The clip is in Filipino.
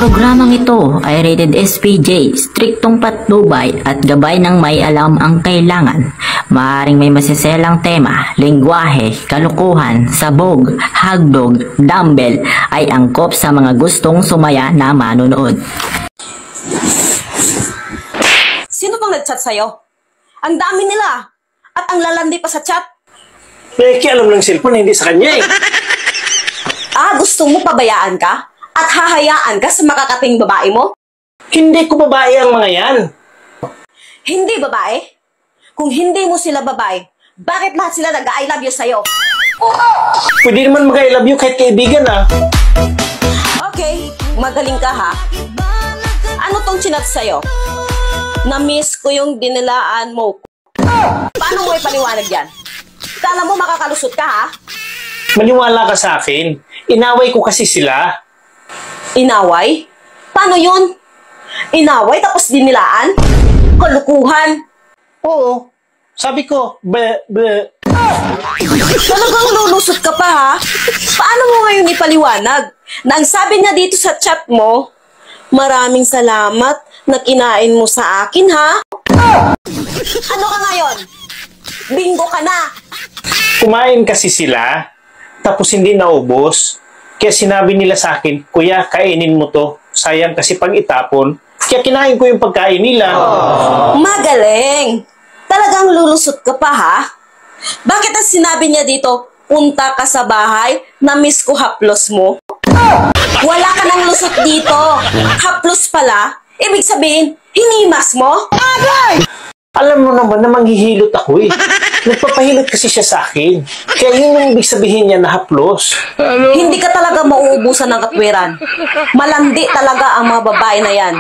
Programang ito ay rated SPJ, striktong patnubay at gabay ng may alam ang kailangan. Maaring may masiselang tema, lengguwahe, kalukuhan, sabog, hagdog, dumbbell ay angkop sa mga gustong sumaya na manonood. Sino bang nag-chat sa'yo? Ang dami nila at ang lalandi pa sa chat. Alam ng cellphone, hindi sa kanya eh. Gusto mo pabayaan ka? At hahayaan ka sa makakating babae mo? Hindi ko babae ang mga yan. Hindi babae? Kung hindi mo sila babae, bakit lahat sila nag-I love you sa'yo? Pwede naman mag-I love you kahit kaibigan ah. Okay, magaling ka ha. Ano tong chinat sa'yo? Na-miss ko yung dinilaan mo. Paano mo ipaliwanag yan? Kala mo makakalusot ka ha? Maniwala ka sa akin. Inaway ko kasi sila. Inaway? Paano yun? Inaway tapos dinilaan? Kalukuhan? Oo. Sabi ko, Talagang lulusot ka pa ha? Paano mo ngayon ipaliwanag? Na ang sabi niya dito sa chat mo, maraming salamat na kinain mo sa akin ha? Ano ka ngayon? Bingo ka na! kumain kasi sila, tapos hindi naubos. Kaya sinabi nila sa akin, Kuya, kainin mo to. Sayang kasi pag itapon. Kaya kinain ko yung pagkain nila. Magaling! Talagang lulusot ka pa ha? Bakit ang sinabi niya dito, punta ka sa bahay, na-miss ko haplos mo? Wala ka nang lusot dito. Haplos pala, ibig sabihin, hinimas mo? Alam mo naman na manghihilot ako eh. Nagpapahilot kasi siya sa akin. Kaya yun yung ibig sabihin niya na haplos. Hindi ka talaga mauubusan ng katwiran. Malandi talaga ang mga babae na yan.